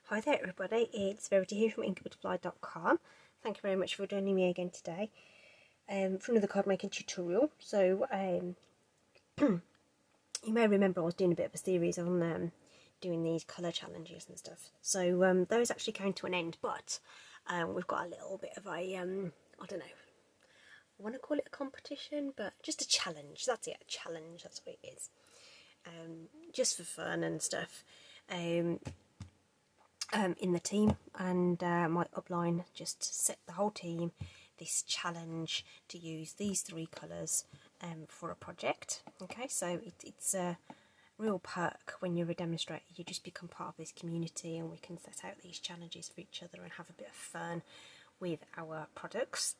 Hi there everybody, it's Verity here from inkybutterfly.com. Thank you very much for joining me again today for another card making tutorial. So you may remember I was doing a bit of a series on doing these colour challenges and stuff. So those actually came to an end, but we've got a little bit of a, I don't know, I want to call it a competition, but just a challenge. That's it, a challenge, that's what it is. Just for fun and stuff. In the team, and my upline just set the whole team this challenge to use these three colours for a project. Okay, so it's a real perk when you're a demonstrator. You just become part of this community, and we can set out these challenges for each other and have a bit of fun with our products.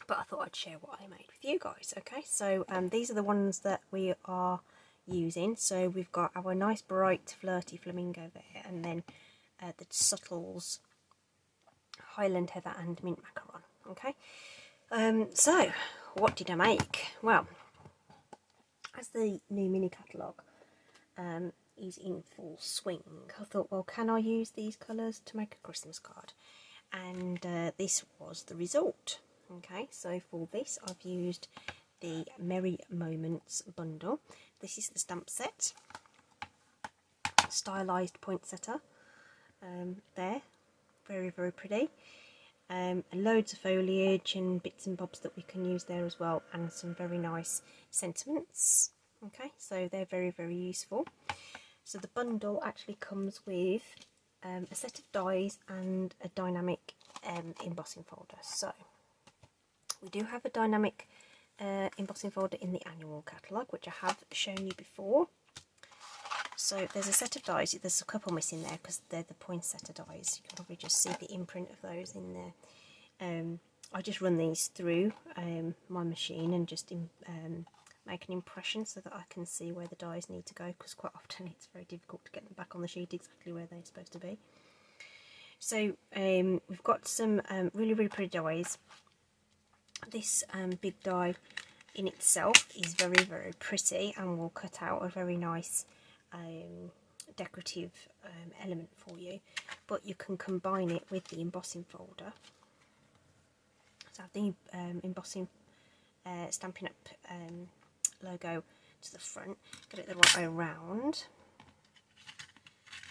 But I thought I'd share what I made with you guys. Okay, so these are the ones that we are using. So we've got our nice bright flirty flamingo there, and then the subtles, Highland Heather and Mint Macaron. Okay, so what did I make? Well, as the new mini catalogue is in full swing, I thought, well, can I use these colours to make a Christmas card? And this was the result. Okay, so for this I've used the Merry Moments bundle. This is the stamp set, stylised poinsettia. There, very pretty, loads of foliage and bits and bobs that we can use there as well, and some very nice sentiments. Okay, so they're very useful. So the bundle actually comes with a set of dies and a dynamic embossing folder. So we do have a dynamic embossing folder in the annual catalogue, which I have shown you before. So there's a set of dies. There's a couple missing there because they're the poinsettia dies. You can probably just see the imprint of those in there. I just run these through my machine and just make an impression so that I can see where the dies need to go, because quite often it's very difficult to get them back on the sheet exactly where they're supposed to be. So we've got some really pretty dies. This big die in itself is very pretty and will cut out a very nice decorative element for you, but you can combine it with the embossing folder. So I have the embossing Stampin Up logo to the front, get it the right way around.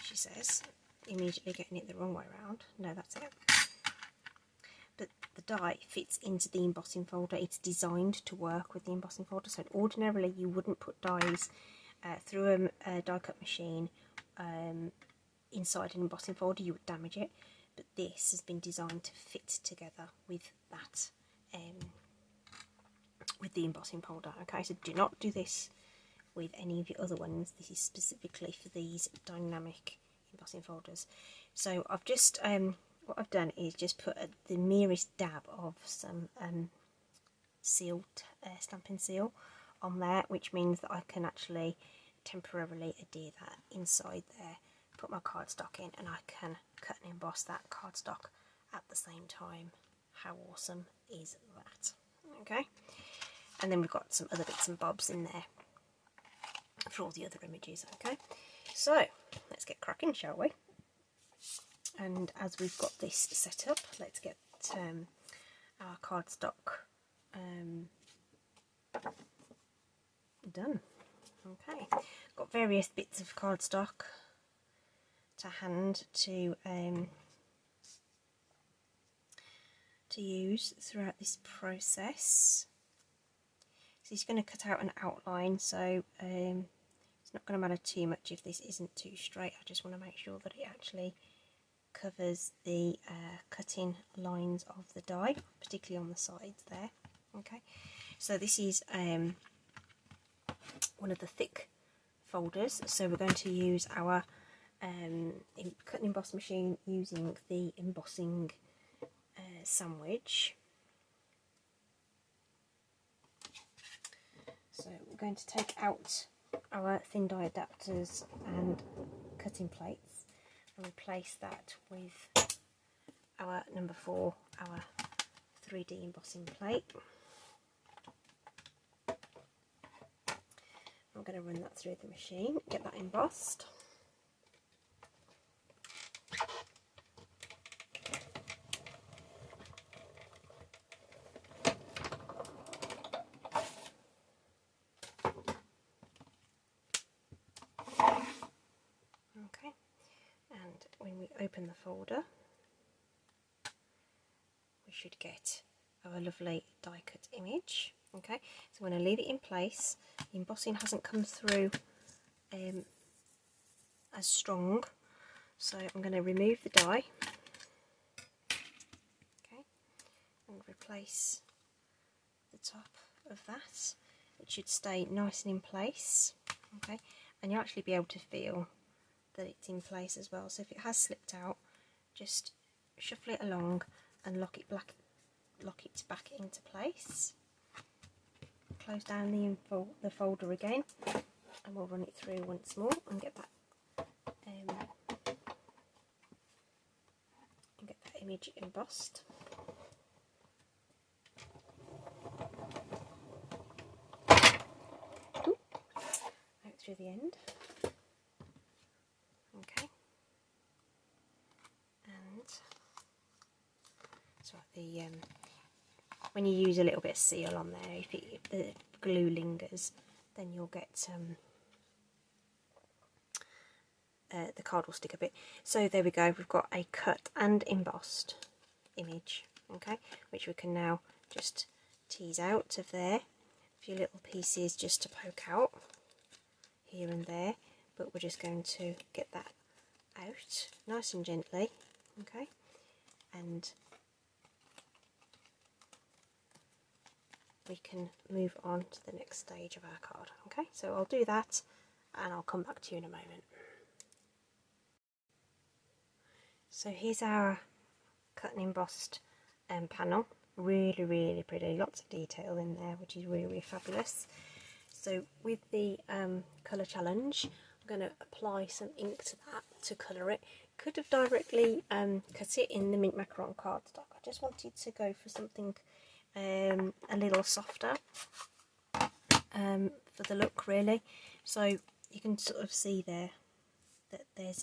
She says, immediately getting it the wrong way around. No, that's it. But the die fits into the embossing folder. It's designed to work with the embossing folder. So ordinarily you wouldn't put dies through a die cut machine inside an embossing folder. You would damage it, but this has been designed to fit together with that with the embossing folder. Okay, so do not do this with any of your other ones. This is specifically for these dynamic embossing folders. So I've just what I've done is just put the merest dab of some sealed stamping seal on there, which means that I can actually temporarily adhere that inside there, put my cardstock in, and I can cut and emboss that cardstock at the same time. How awesome is that? Okay, and then we've got some other bits and bobs in there for all the other images. Okay, so let's get cracking, shall we? And as we've got this set up, let's get our cardstock done. Okay, got various bits of cardstock to hand to use throughout this process. So he's going to cut out an outline, so it's not going to matter too much if this isn't too straight. I just want to make sure that it actually covers the cutting lines of the die, particularly on the sides there. Okay, so this is one of the thick folders, so we're going to use our cut and emboss machine using the embossing sandwich. So we're going to take out our thin die adapters and cutting plates and replace that with our number 4, our 3D embossing plate. I'm going to run that through the machine, get that embossed. And when we open the folder, we should get our lovely die cut image. Okay, so I'm going to leave it in place. The embossing hasn't come through as strong, so I'm going to remove the die, okay, and replace the top of that. It should stay nice and in place, okay, and you'll actually be able to feel that it's in place as well. So if it has slipped out, just shuffle it along and lock it back into place. Close down the folder again, and we'll run it through once more and get that image embossed. Ooh, out through the end. Okay, and so the when you use a little bit of seal on there, if the glue lingers, then you'll get the card will stick a bit. So there we go, we've got a cut and embossed image, okay, which we can now just tease out of there. A few little pieces just to poke out here and there, but we're just going to get that out nice and gently, okay, and we can move on to the next stage of our card. Okay, so I'll do that and I'll come back to you in a moment. So here's our cut and embossed panel. Really pretty, lots of detail in there, which is really fabulous. So with the colour challenge, I'm going to apply some ink to that to colour it. Could have directly cut it in the mint macaron cardstock. I just wanted to go for something a little softer for the look, really. So you can sort of see there that there's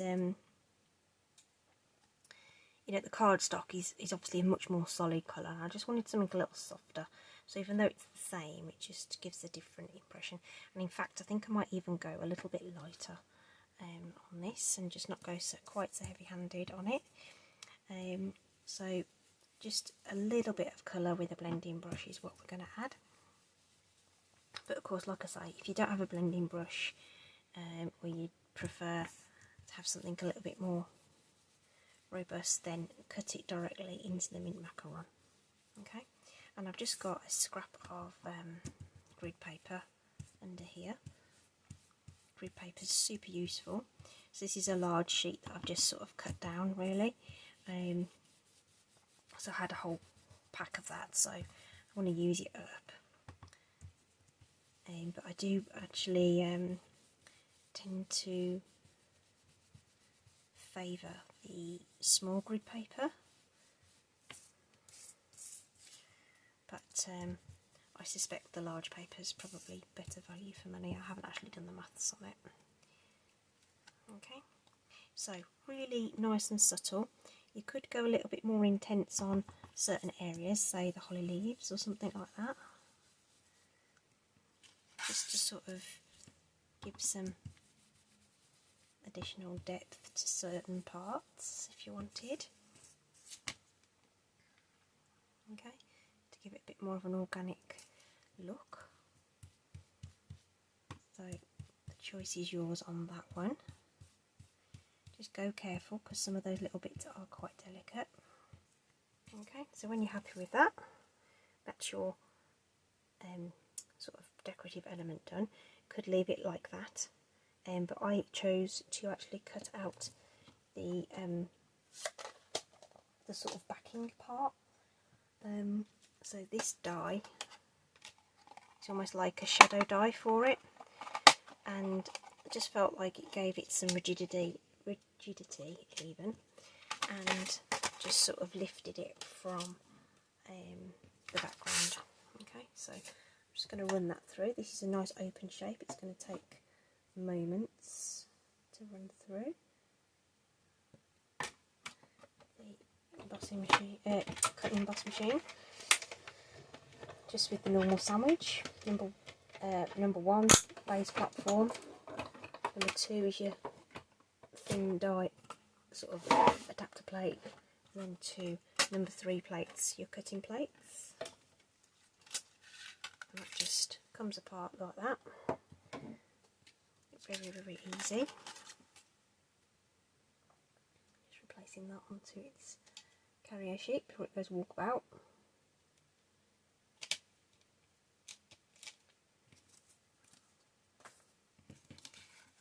you know, the cardstock is obviously a much more solid colour. I just wanted something a little softer. So even though it's the same, it just gives a different impression. And in fact, I think I might even go a little bit lighter on this and just not go quite so heavy-handed on it. So just a little bit of colour with a blending brush is what we're going to add. But of course, like I say, if you don't have a blending brush, or you prefer to have something a little bit more robust, then cut it directly into the mint macaron. Okay, and I've just got a scrap of grid paper under here. Grid paper is super useful. So this is a large sheet that I've just sort of cut down, really. So I had a whole pack of that, so I want to use it up. But I do actually tend to favour the small grid paper, but I suspect the large paper is probably better value for money. I haven't actually done the maths on it. Okay, so really nice and subtle. You could go a little bit more intense on certain areas, say the holly leaves or something like that, just to sort of give some additional depth to certain parts if you wanted. Okay, to give it a bit more of an organic look. So the choice is yours on that one. Just go careful because some of those little bits are quite delicate. Okay, so when you're happy with that, that's your sort of decorative element done. Could leave it like that, but I chose to actually cut out the sort of backing part. So this die is almost like a shadow die for it, and I just felt like it gave it some rigidity even, and just sort of lifted it from the background. Okay, so I'm just going to run that through. This is a nice open shape. It's going to take moments to run through. The embossing machine, cutting emboss machine, just with the normal sandwich. Number one, base platform. Number two is your thin die sort of adapter plate, and then 2 number 3 plates, your cutting plates. And that just comes apart like that. Very, very easy. Just replacing that onto its carrier sheet before it goes walkabout.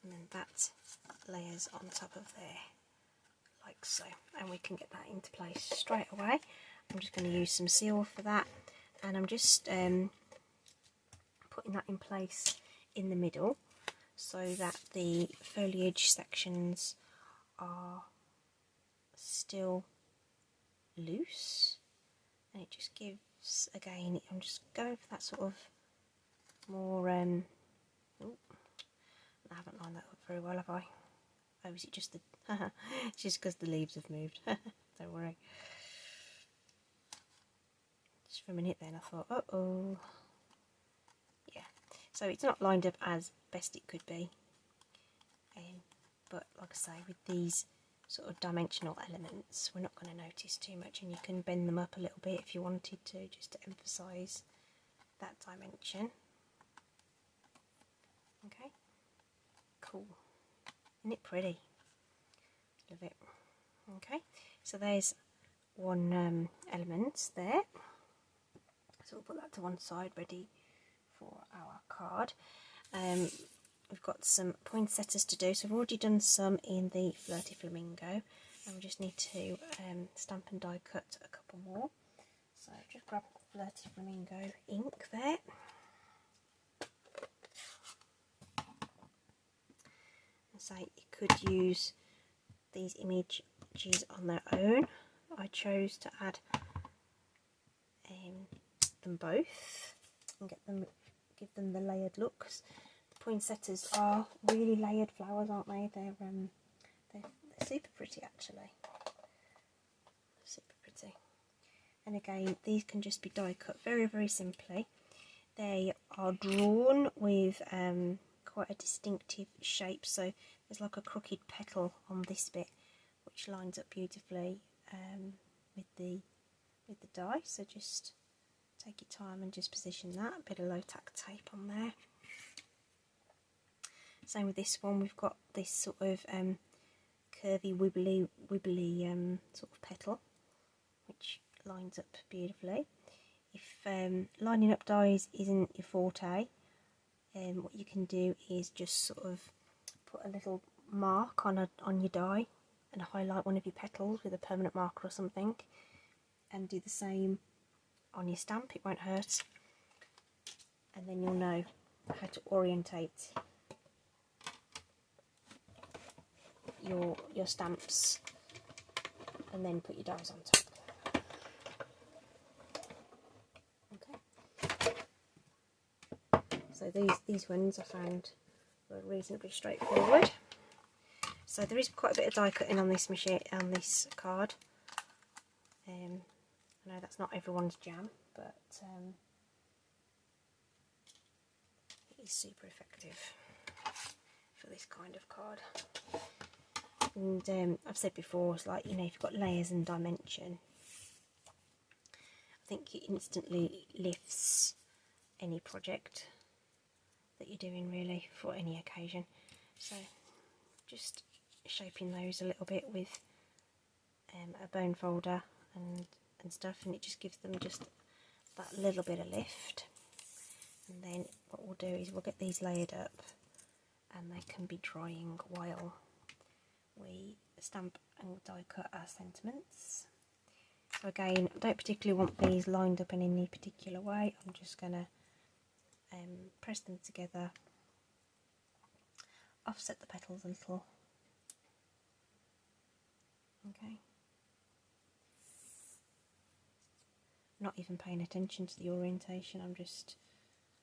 And then that layers on top of there, like so. And we can get that into place straight away. I'm just going to use some seal for that, and I'm just putting that in place in the middle so that the foliage sections are still loose, and it just gives, again, I'm just going for that sort of more I haven't lined that up very well, have I? Oh, is it just the it's just because the leaves have moved. Don't worry. Just for a minute then I thought, uh-oh. Yeah, so it's not lined up as best it could be, but like I say, with these sort of dimensional elements we're not going to notice too much, and you can bend them up a little bit if you wanted to, just to emphasise that dimension. Okay, cool. Isn't it pretty? Love it. Okay, so there's one element there, so we'll put that to one side, ready for our card. We've got some poinsettias to do, so I've already done some in the Flirty Flamingo, and we just need to stamp and die cut a couple more. So just grab Flirty Flamingo ink there. So you could use these images on their own. I chose to add them both and give them the layered looks. The poinsettias are really layered flowers, aren't they? They're super pretty actually. Super pretty. And again, these can just be die cut very, very simply. They are drawn with quite a distinctive shape, so there's like a crooked petal on this bit which lines up beautifully with the die, so just take your time and just position that. A bit of low tack tape on there. Same with this one, we've got this sort of curvy wibbly sort of petal which lines up beautifully. If lining up dies isn't your forte, what you can do is just sort of put a little mark on your die and highlight one of your petals with a permanent marker or something, and do the same on your stamp. It won't hurt, and then you'll know how to orientate your stamps and then put your dies on top. So these ones I found were reasonably straightforward. So there is quite a bit of die cutting on this machine, on this card. I know that's not everyone's jam, but it is super effective for this kind of card. And I've said before, it's like, you know, if you've got layers and dimension, I think it instantly lifts any project that you're doing really for any occasion. So just shaping those a little bit with a bone folder and stuff, and it just gives them just that little bit of lift. And then what we'll do is we'll get these layered up, and they can be drying while we stamp and die cut our sentiments. So again, I don't particularly want these lined up in any particular way. I'm just going to press them together, offset the petals a little. Okay. Not even paying attention to the orientation, I'm just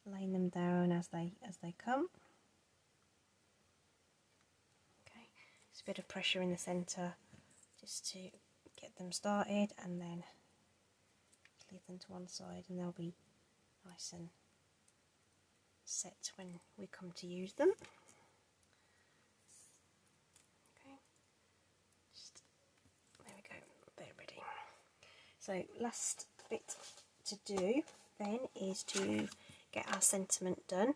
laying them down as they come. Okay, just a bit of pressure in the centre just to get them started, and then leave them to one side, and they'll be nice and set when we come to use them. Okay, just So last bit to do then is to get our sentiment done,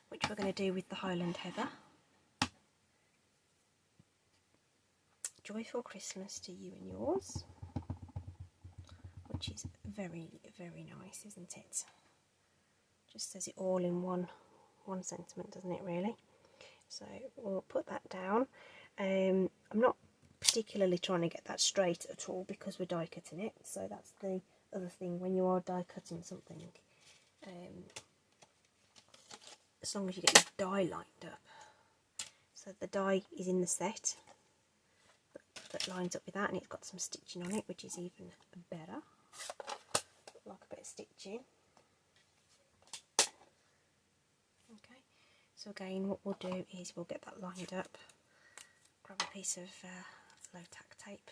which we're going to do with the Highland Heather. Joyful Christmas to you and yours, which is very, very nice, isn't it? Just says it all in one sentiment, doesn't it, really? So we'll put that down. I'm not particularly trying to get that straight at all because we're die cutting it, so that's the other thing when you are die cutting something, as long as you get your die lined up, so the die is in the set that lines up with that, and it's got some stitching on it, which is even better. Like a bit of stitching. Okay, so again what we'll do is we'll get that lined up, grab a piece of low tack tape,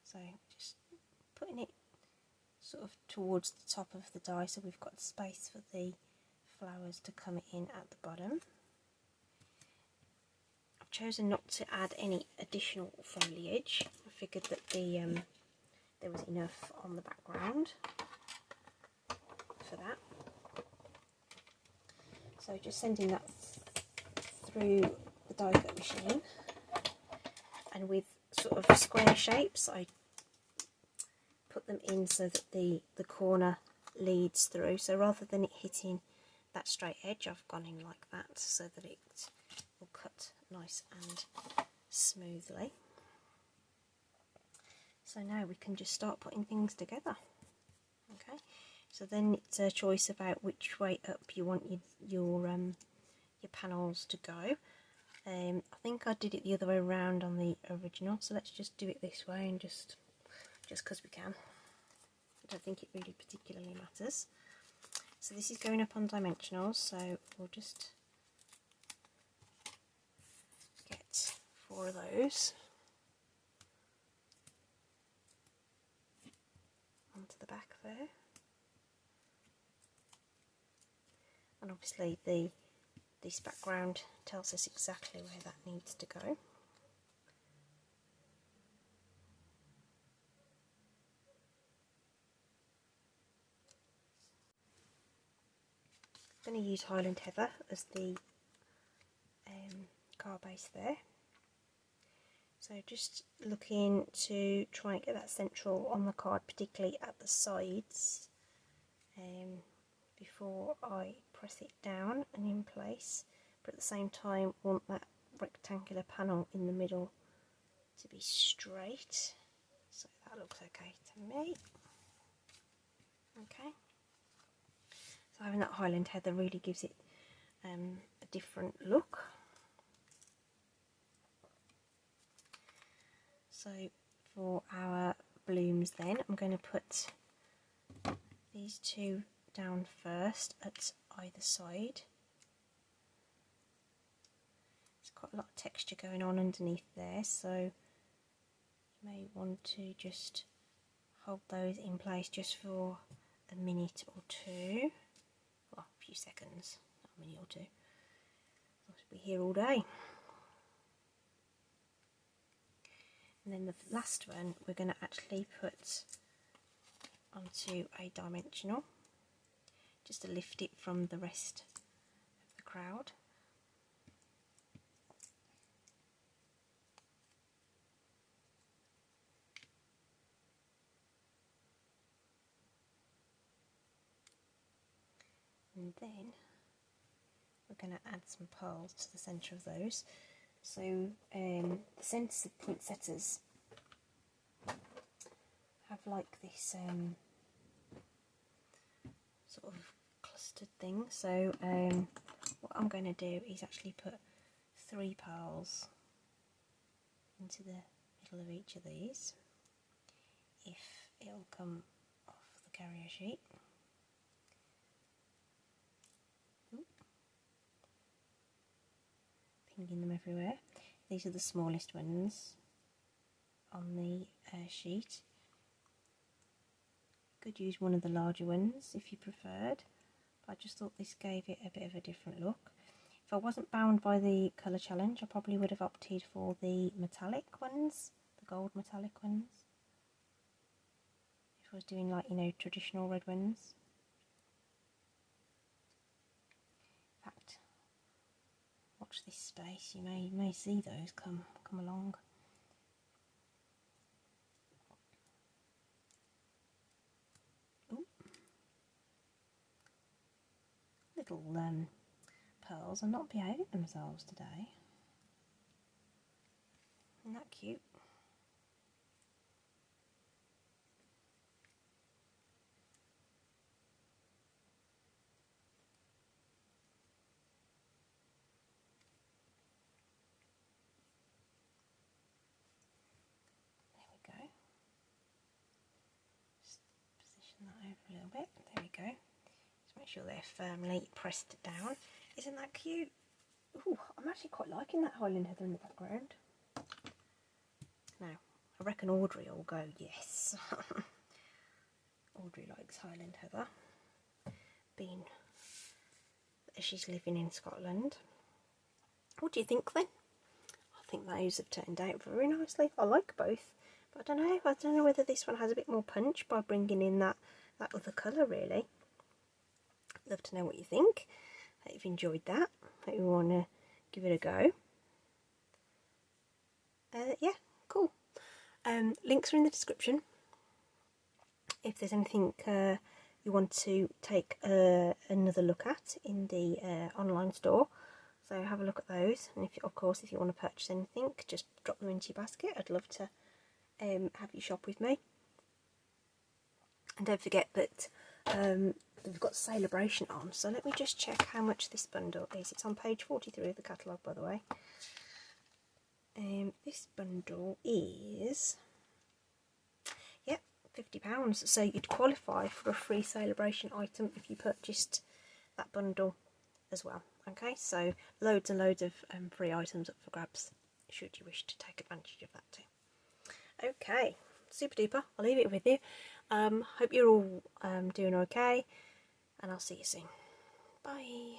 so just putting it sort of towards the top of the die so we've got space for the flowers to come in at the bottom. I've chosen not to add any additional foliage. I figured that there was enough on the background for that. So just sending that through the die cut machine, and with sort of square shapes I put them in so that the corner leads through, so rather than it hitting that straight edge I've gone in like that so that it will cut nice and smoothly. So now we can just start putting things together. Okay, so then it's a choice about which way up you want your panels to go. I think I did it the other way around on the original, so let's just do it this way, and just because we can. I don't think it really particularly matters. So this is going up on dimensionals, so we'll just get 4 of those onto the back there. And obviously this background tells us exactly where that needs to go. I'm going to use Highland Heather as the card base there. So just looking to try and get that central on the card, particularly at the sides, before I press it down and in place, but at the same time want that rectangular panel in the middle to be straight. So that looks okay to me. Okay. So having that Highland Heather really gives it a different look. So for our blooms then, I'm going to put these 2 down first at either side. There's quite a lot of texture going on underneath there, so you may want to just hold those in place just for a minute or 2. Well, a few seconds, not a minute or 2. I should be here all day. And then the last one we're going to actually put onto a dimensional, just to lift it from the rest of the crowd. And then we're going to add some pearls to the centre of those. So the centre poinsettias have like this sort of clustered thing. So what I'm going to do is actually put 3 pearls into the middle of each of these, if it'll come off the carrier sheet. Pinging them everywhere. These are the smallest ones on the sheet. You could use one of the larger ones if you preferred, but I just thought this gave it a bit of a different look. if I wasn't bound by the colour challenge, I probably would have opted for the metallic ones, the gold metallic ones. If I was doing like, you know, traditional red ones. In fact, watch this space, you may see those come along. Ooh. Little pearls are not behaving themselves today. Isn't that cute? There we go. Just position that over a little bit. There we go. Just make sure they're firmly pressed down. Isn't that cute? Ooh, I'm actually quite liking that Highland Heather in the background. Now, I reckon Audrey will go yes. Audrey likes Highland Heather, being she's living in Scotland. What do you think then? I think those have turned out very nicely. I like both, but I don't know whether this one has a bit more punch by bringing in that other colour really. Love to know what you think. Hope you've enjoyed that. Hope you want to give it a go. Yeah, cool. Links are in the description. If there's anything you want to take another look at in the online store, so have a look at those. And if, of course, if you want to purchase anything, just drop them into your basket. I'd love to have you shop with me. And don't forget that we've got Celebration on, so let me just check how much this bundle is. It's on page 43 of the catalogue, by the way. This bundle is, yep, £50, so you'd qualify for a free Celebration item if you purchased that bundle as well. Okay, so loads and loads of free items up for grabs should you wish to take advantage of that too. Okay, super duper, I'll leave it with you. Hope you're all doing okay, and I'll see you soon. Bye.